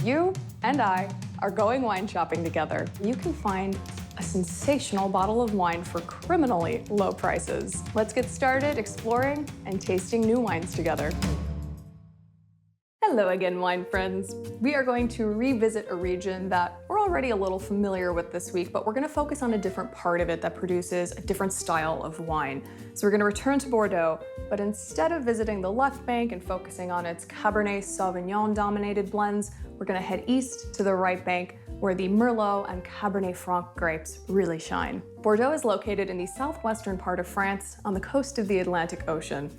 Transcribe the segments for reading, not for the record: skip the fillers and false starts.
You and I are going wine shopping together. You can find a sensational bottle of wine for criminally low prices. Let's get started exploring and tasting new wines together. Hello again, wine friends. We are going to revisit a region that we're already a little familiar with this week, but we're going to focus on a different part of it that produces a different style of wine. So we're going to return to Bordeaux, but instead of visiting the left bank and focusing on its Cabernet Sauvignon-dominated blends, we're going to head east to the right bank, where the Merlot and Cabernet Franc grapes really shine. Bordeaux is located in the southwestern part of France on the coast of the Atlantic Ocean.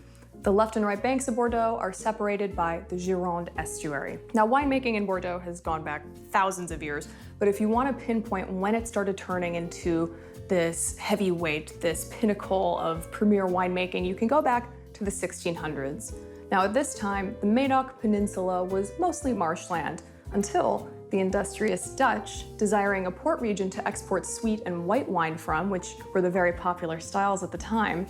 The left and right banks of Bordeaux are separated by the Gironde estuary. Now, winemaking in Bordeaux has gone back thousands of years, but if you want to pinpoint when it started turning into this heavyweight, this pinnacle of premier winemaking, you can go back to the 1600s. Now, at this time, the Médoc Peninsula was mostly marshland until the industrious Dutch, desiring a port region to export sweet and white wine from, which were the very popular styles at the time,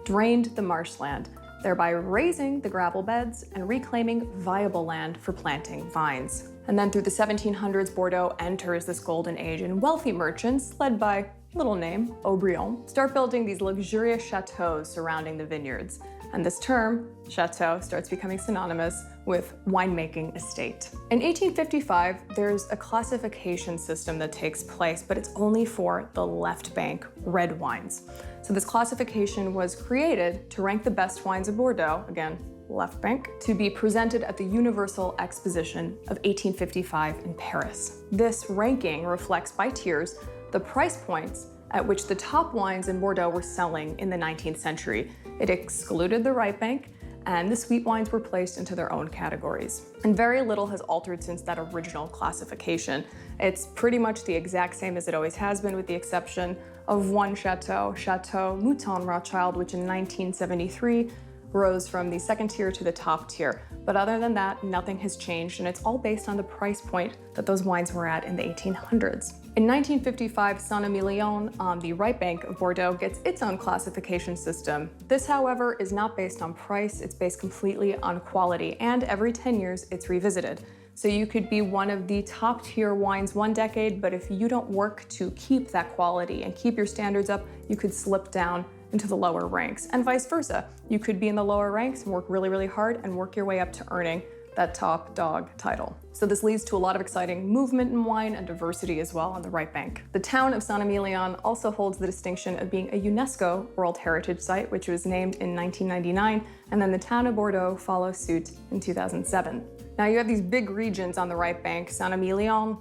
drained the marshland, thereby raising the gravel beds and reclaiming viable land for planting vines. And then through the 1700s, Bordeaux enters this golden age, and wealthy merchants, led by little name, Aubryon, start building these luxurious chateaux surrounding the vineyards. And this term, chateau, starts becoming synonymous with winemaking estate. In 1855, there's a classification system that takes place, but it's only for the left bank red wines. So this classification was created to rank the best wines of Bordeaux, again, left bank, to be presented at the Universal Exposition of 1855 in Paris. This ranking reflects by tiers the price points at which the top wines in Bordeaux were selling in the 19th century. It excluded the right bank, and the sweet wines were placed into their own categories. And very little has altered since that original classification. It's pretty much the exact same as it always has been, with the exception of one chateau, Chateau Mouton Rothschild, which in 1973 rose from the second tier to the top tier. But other than that, nothing has changed, and it's all based on the price point that those wines were at in the 1800s. In 1955, Saint-Emilion on the right bank of Bordeaux gets its own classification system. This, however, is not based on price, it's based completely on quality, and every 10 years it's revisited. So you could be one of the top tier wines one decade, but if you don't work to keep that quality and keep your standards up, you could slip down into the lower ranks, and vice versa. You could be in the lower ranks and work really, really hard and work your way up to earning that top dog title. So this leads to a lot of exciting movement in wine and diversity as well on the right bank. The town of Saint-Emilion also holds the distinction of being a UNESCO World Heritage Site, which was named in 1999, and then the town of Bordeaux follows suit in 2007. Now you have these big regions on the right bank, Saint-Emilion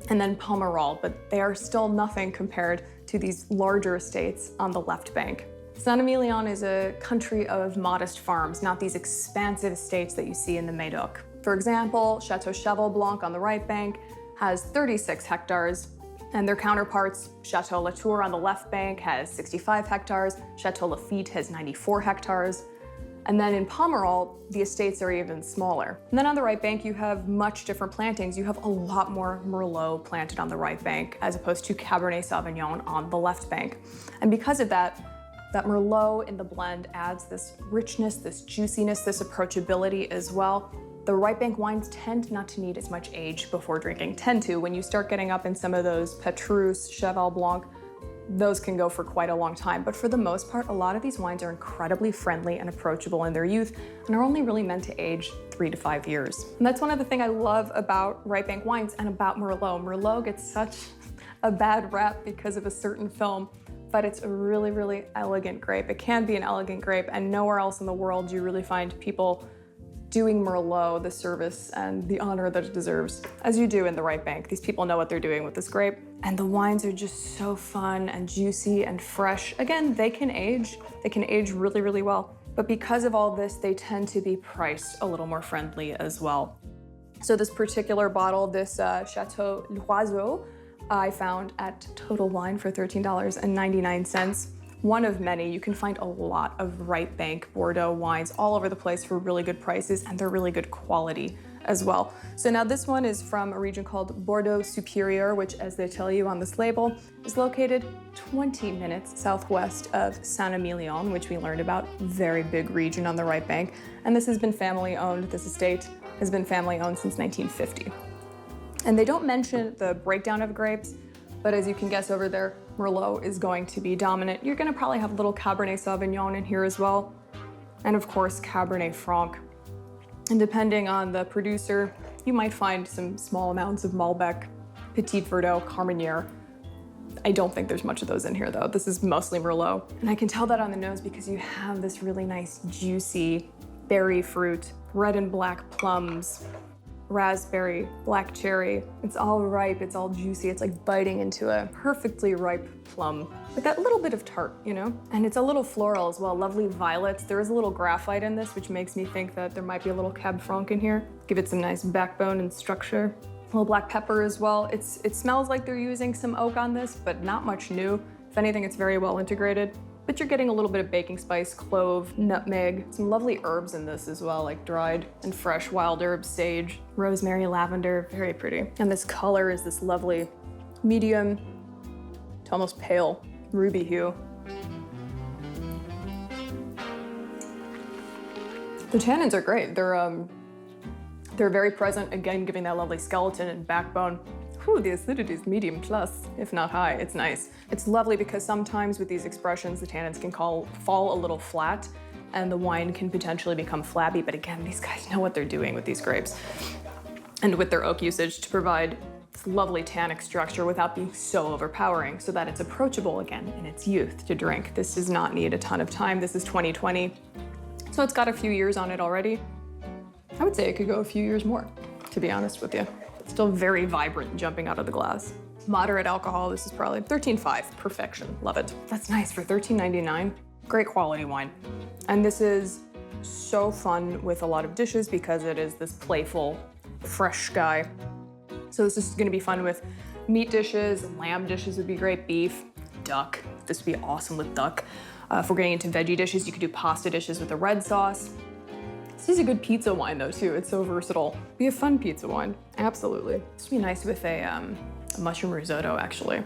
and then Pomerol, but they are still nothing compared to these larger estates on the left bank. Saint-Emilion is a country of modest farms, not these expansive estates that you see in the Médoc. For example, Chateau Cheval Blanc on the right bank has 36 hectares, and their counterparts, Chateau Latour on the left bank has 65 hectares, Chateau Lafite has 94 hectares, and then in Pomerol, the estates are even smaller. And then on the right bank, you have much different plantings. You have a lot more Merlot planted on the right bank, as opposed to Cabernet Sauvignon on the left bank. And because of that Merlot in the blend adds this richness, this juiciness, this approachability as well. The right bank wines tend not to need as much age before drinking. Tend to, when you start getting up in some of those Petrus, Cheval Blanc, those can go for quite a long time. But for the most part, a lot of these wines are incredibly friendly and approachable in their youth and are only really meant to age 3 to 5 years. And that's one of the things I love about right bank wines and about Merlot. Merlot gets such a bad rap because of a certain film, but it's a really, really elegant grape. It can be an elegant grape, and nowhere else in the world do you really find people doing Merlot the service and the honor that it deserves, as you do in the right bank. These people know what they're doing with this grape, and the wines are just so fun and juicy and fresh. Again, they can age really, really well, but because of all this, they tend to be priced a little more friendly as well. So this particular bottle, this Chateau L'Oiseau, I found at Total Wine for $13.99. One of many. You can find a lot of right bank Bordeaux wines all over the place for really good prices, and they're really good quality as well. So now this one is from a region called Bordeaux Supérieur, which, as they tell you on this label, is located 20 minutes southwest of Saint-Emilion, which we learned about. Very big region on the right bank. And this has been family owned. This estate has been family owned since 1950. And they don't mention the breakdown of grapes, but as you can guess over there, Merlot is going to be dominant. You're gonna probably have a little Cabernet Sauvignon in here as well. And of course, Cabernet Franc. And depending on the producer, you might find some small amounts of Malbec, Petit Verdot, Carmenere. I don't think there's much of those in here though. This is mostly Merlot. And I can tell that on the nose because you have this really nice juicy berry fruit, red and black plums, raspberry, black cherry. It's all ripe, it's all juicy. It's like biting into a perfectly ripe plum with that little bit of tart, you know? And it's a little floral as well, lovely violets. There is a little graphite in this, which makes me think that there might be a little Cab Franc in here. Give it some nice backbone and structure. A little black pepper as well. It smells like they're using some oak on this, but not much new. If anything, it's very well integrated. But you're getting a little bit of baking spice, clove, nutmeg, some lovely herbs in this as well, like dried and fresh wild herbs, sage, rosemary, lavender, very pretty. And this color is this lovely medium to almost pale ruby hue. The tannins are great. They're very present, again, giving that lovely skeleton and backbone. Whew, the acidity is medium plus, if not high. It's nice. It's lovely because sometimes with these expressions, the tannins can fall a little flat and the wine can potentially become flabby. But again, these guys know what they're doing with these grapes and with their oak usage to provide this lovely tannic structure without being so overpowering so that it's approachable again in its youth to drink. This does not need a ton of time. This is 2020, so it's got a few years on it already. I would say it could go a few years more, to be honest with you. Still very vibrant jumping out of the glass. Moderate alcohol, this is probably 13.5, perfection, love it. That's nice for $13.99. Great quality wine. And this is so fun with a lot of dishes because it is this playful, fresh guy. So this is gonna be fun with meat dishes, lamb dishes would be great, beef, duck. This would be awesome with duck. If we're getting into veggie dishes, you could do pasta dishes with a red sauce. This is a good pizza wine though too. It's so versatile. Be a fun pizza wine, absolutely. This would be nice with a mushroom risotto actually,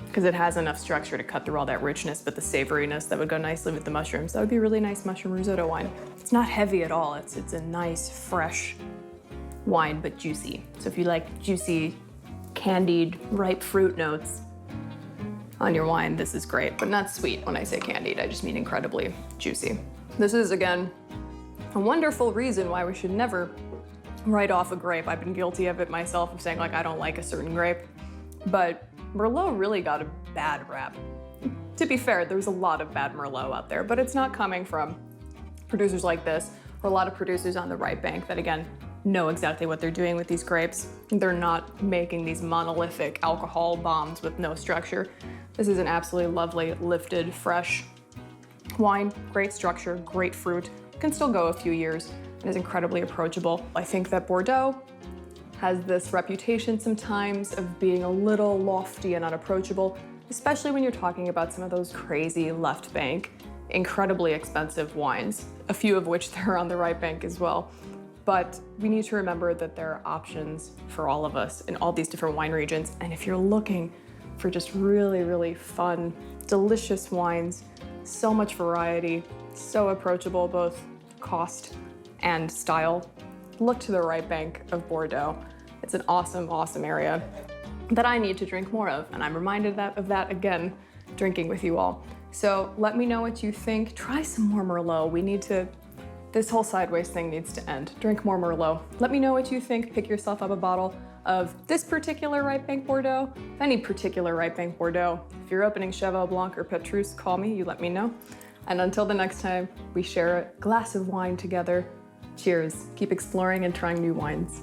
because it has enough structure to cut through all that richness, but the savoriness that would go nicely with the mushrooms. That would be a really nice mushroom risotto wine. It's not heavy at all. It's a nice, fresh wine, but juicy. So if you like juicy, candied, ripe fruit notes on your wine, this is great, but not sweet. When I say candied, I just mean incredibly juicy. This is, again, a wonderful reason why we should never write off a grape. I've been guilty of it myself, of saying like, I don't like a certain grape, but Merlot really got a bad rap. To be fair, there's a lot of bad Merlot out there, but it's not coming from producers like this, or a lot of producers on the right bank that, again, know exactly what they're doing with these grapes. They're not making these monolithic alcohol bombs with no structure. This is an absolutely lovely, lifted, fresh wine, great structure, great fruit. Can still go a few years and is incredibly approachable. I think that Bordeaux has this reputation sometimes of being a little lofty and unapproachable, especially when you're talking about some of those crazy left bank, incredibly expensive wines, a few of which they're on the right bank as well. But we need to remember that there are options for all of us in all these different wine regions. And if you're looking for just really, really fun, delicious wines, so much variety, so approachable, both cost and style, look to the right bank of Bordeaux. It's an awesome, awesome area that I need to drink more of. And I'm reminded of that again, drinking with you all. So let me know what you think. Try some more Merlot. This whole sideways thing needs to end. Drink more Merlot. Let me know what you think. Pick yourself up a bottle of this particular right bank Bordeaux, any particular right bank Bordeaux. If you're opening Cheval Blanc or Petrus, call me, you let me know. And until the next time we share a glass of wine together, cheers. Keep exploring and trying new wines.